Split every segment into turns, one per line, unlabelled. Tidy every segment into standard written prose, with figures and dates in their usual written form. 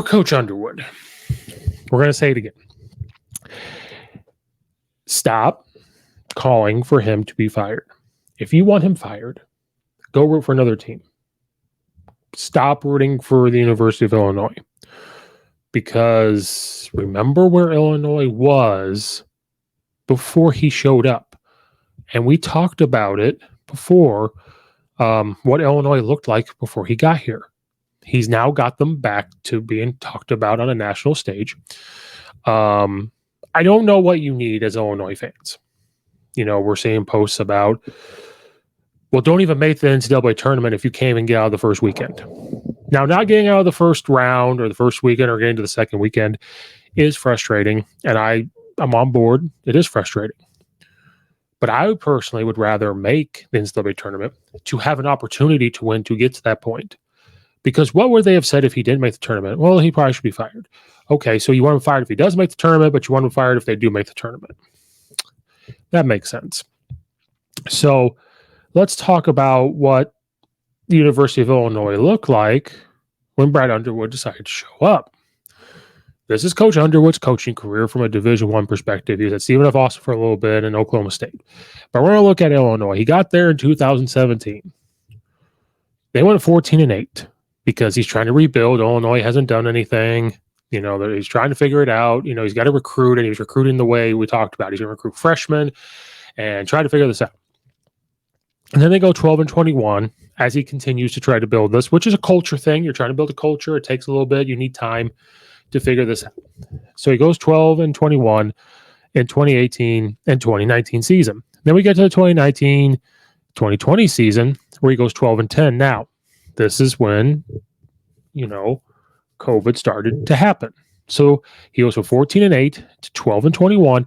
for Coach Underwood. We're going to say it again. Stop calling for him to be fired. If you want him fired, go root for another team. Stop rooting for the University of Illinois. Because remember where Illinois was before he showed up. And we talked about it before, what Illinois looked like before he got here. He's now got them back to being talked about on a national stage. I don't know what you need as Illinois fans. You know, we're seeing posts about, well, don't even make the NCAA tournament if you can't even get out of the first weekend. Now, not getting out of the first round or the first weekend or getting to the second weekend is frustrating, and I'm on board. It is frustrating. But I personally would rather make the NCAA tournament to have an opportunity to win to get to that point. Because what would they have said if he didn't make the tournament? Well, he probably should be fired. Okay, so you want him fired if he does make the tournament, but you want him fired if they do make the tournament. That makes sense. So let's talk about what the University of Illinois looked like when Brad Underwood decided to show up. This is Coach Underwood's coaching career from a Division I perspective. He was at Stephen F. Austin for a little bit in Oklahoma State. But we're going to look at Illinois. He got there in 2017. They went 14-8 because he's trying to rebuild. Illinois hasn't done anything. You know, he's trying to figure it out. You know, he's got to recruit, and he's recruiting the way we talked about. He's going to recruit freshmen and try to figure this out. And then they go 12-21 as he continues to try to build this, which is a culture thing. You're trying to build a culture. It takes a little bit. You need time to figure this out. So he goes 12-21 in 2018 and 2019 season. Then we get to the 2019-2020 season where he goes 12-10. Now, this is when, you know, COVID started to happen. So he goes from 14-8 to 12-21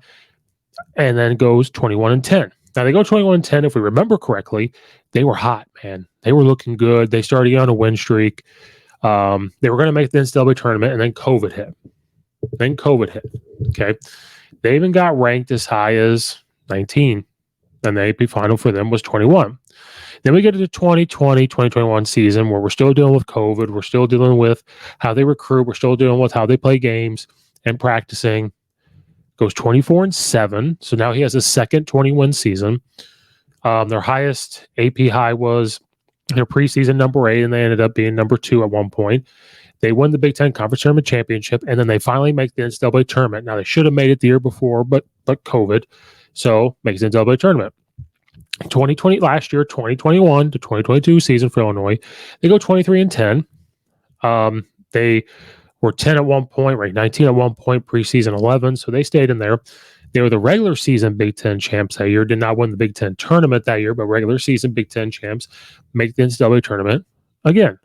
and then goes 21-10. Now they go 21-10. If we remember correctly, they were hot, man. They were looking good. They started on a win streak. They were going to make the NCAA tournament, and then COVID hit. Okay. They even got ranked as high as 19, and the AP final for them was 21. Then we get to the 2020-2021 season where we're still dealing with COVID. We're still dealing with how they recruit. We're still dealing with how they play games and practicing. Goes 24-7. So now he has a second 20-win season. Their highest AP high was their preseason number 8, and they ended up being number 2 at one point. They won the Big Ten Conference Tournament Championship, and then they finally make the NCAA tournament. Now, they should have made it the year before, but COVID. So, makes the NCAA tournament. 2020 last year, 2021 to 2022 season for Illinois, they go 23-10. They were 10 at one point, right? 19 at one point, preseason 11. So they stayed in there. They were the regular season Big Ten champs that year. Did not win the Big Ten tournament that year, but regular season Big Ten champs make the NCAA tournament again.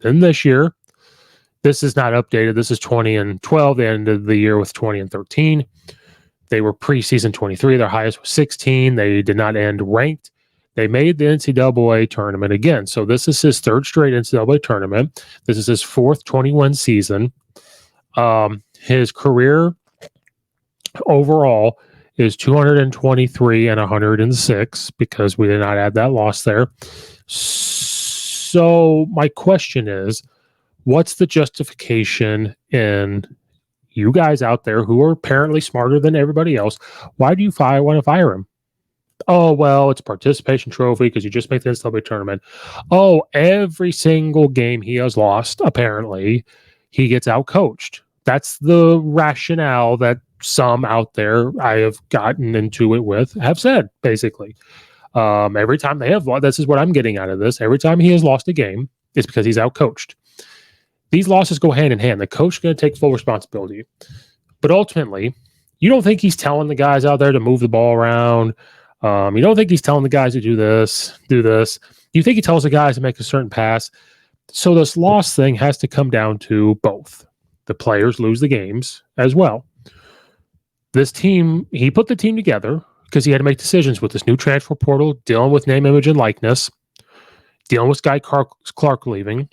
Then this year, this is not updated. This is 20-12. They ended the year with 20-13. They were preseason 23. Their highest was 16. They did not end ranked. They made the NCAA tournament again. So this is his third straight NCAA tournament. This is his fourth 21 season. His career overall is 223 and 106 because we did not add that loss there. So my question is, what's the justification in you guys out there who are apparently smarter than everybody else? Why do you want to fire him? Oh, well, it's a participation trophy because you just made the NCAA tournament. Oh, every single game he has lost, apparently, he gets out-coached. That's the rationale that some out there I have gotten into it with have said, basically. Every time they have lost, this is what I'm getting out of this. Every time he has lost a game, it's because he's out-coached. These losses go hand in hand. The coach is going to take full responsibility. But ultimately, you don't think he's telling the guys out there to move the ball around. You don't think he's telling the guys to do this. You think he tells the guys to make a certain pass. So this loss thing has to come down to both. The players lose the games as well. This team, he put the team together because he had to make decisions with this new transfer portal, dealing with name, image, and likeness, dealing with Sky Clark leaving.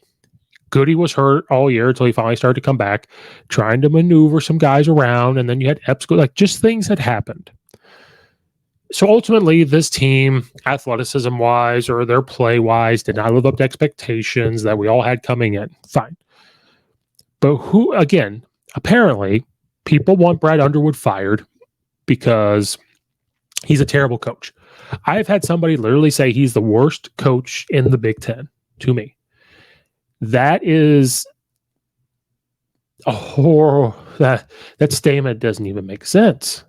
Goody was hurt all year until he finally started to come back, trying to maneuver some guys around, and then you had EBSCO, like just things had happened. So ultimately, this team, athleticism-wise or their play-wise, did not live up to expectations that we all had coming in. Fine. But who, again, apparently people want Brad Underwood fired because he's a terrible coach. I've had somebody literally say he's the worst coach in the Big Ten to me. That is a horror. That statement doesn't even make sense.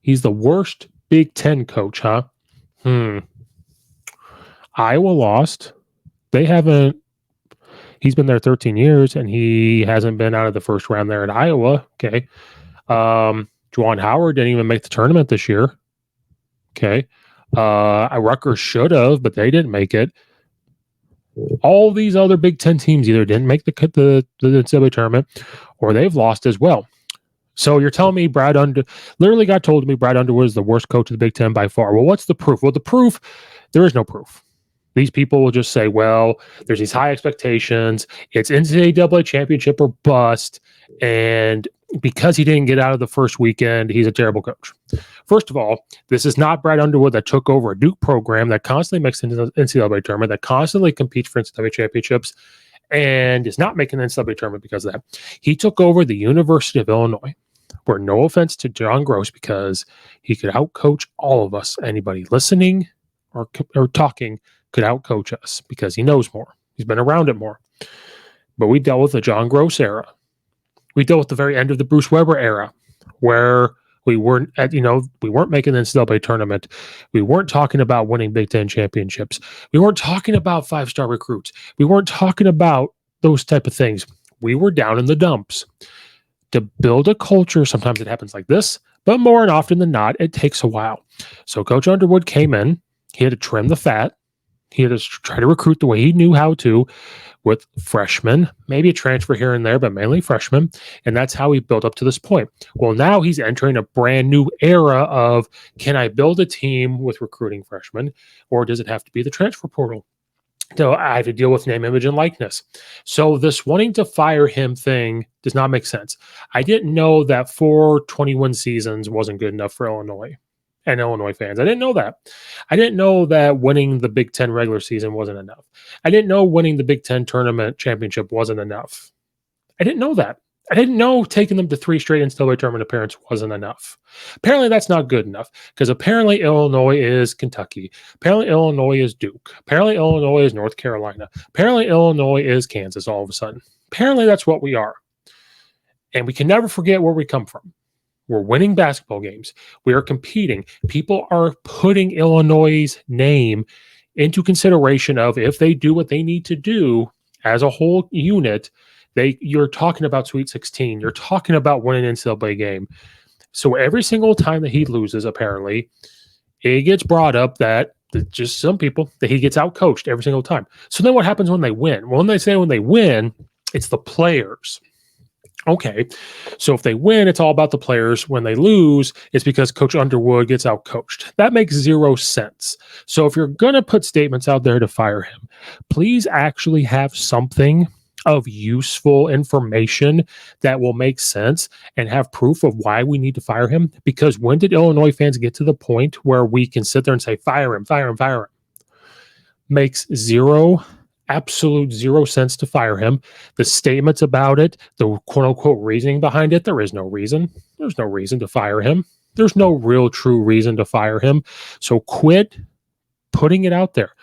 He's the worst Big Ten coach, huh? Iowa lost. They haven't. He's been there 13 years, and he hasn't been out of the first round there at Iowa. Okay. Juwan Howard didn't even make the tournament this year. Okay. Rutgers should have, but they didn't make it. All these other Big Ten teams either didn't make the NCAA tournament or they've lost as well. So you're telling me literally got told to me Brad Underwood is the worst coach of the Big Ten by far. Well, what's the proof? Well, the proof, there is no proof. These people will just say, well, there's these high expectations. It's NCAA championship or bust. And because he didn't get out of the first weekend, he's a terrible coach. First of all, this is not Brad Underwood that took over a Duke program that constantly makes the NCAA tournament, that constantly competes for NCAA championships, and is not making the NCAA tournament because of that. He took over the University of Illinois, where, no offense to John Gross, because he could outcoach all of us. Anybody listening or talking could outcoach us because he knows more. He's been around it more. But we dealt with the John Gross era. We dealt with the very end of the Bruce Weber era, where we weren't we weren't making the NCAA tournament. We weren't talking about winning Big Ten championships. We weren't talking about 5-star recruits. We weren't talking about those type of things. We were down in the dumps. To build a culture, sometimes it happens like this, but more and often than not, it takes a while. So Coach Underwood came in. He had to trim the fat. He had to try to recruit the way he knew how to, with freshmen, maybe a transfer here and there, but mainly freshmen. And that's how he built up to this point. Well, now he's entering a brand new era of, can I build a team with recruiting freshmen, or does it have to be the transfer portal? So I have to deal with name, image, and likeness. So this wanting to fire him thing does not make sense. I didn't know that 4 seasons wasn't good enough for Illinois and Illinois fans. I didn't know that. I didn't know that winning the Big Ten regular season wasn't enough. I didn't know winning the Big Ten tournament championship wasn't enough. I didn't know that. I didn't know taking them to 3 straight NCAA tournament appearances wasn't enough. Apparently, that's not good enough, because apparently Illinois is Kentucky. Apparently, Illinois is Duke. Apparently, Illinois is North Carolina. Apparently, Illinois is Kansas all of a sudden. Apparently, that's what we are. And we can never forget where we come from. We're winning basketball games. We are competing. People are putting Illinois' name into consideration of, if they do what they need to do as a whole unit, you're talking about Sweet 16. You're talking about winning an NCAA game. So every single time that he loses, apparently, it gets brought up that just some people, that he gets outcoached every single time. So then what happens when they win? Well, when they win, it's the players. Okay, so if they win, it's all about the players. When they lose, it's because Coach Underwood gets outcoached. That makes zero sense. So if you're going to put statements out there to fire him, please actually have something of useful information that will make sense and have proof of why we need to fire him. Because when did Illinois fans get to the point where we can sit there and say, fire him, fire him, fire him? Makes absolute zero sense to fire him. The statements about it, the quote unquote reasoning behind it, there is no reason. There's no reason to fire him. There's no real true reason to fire him. So quit putting it out there.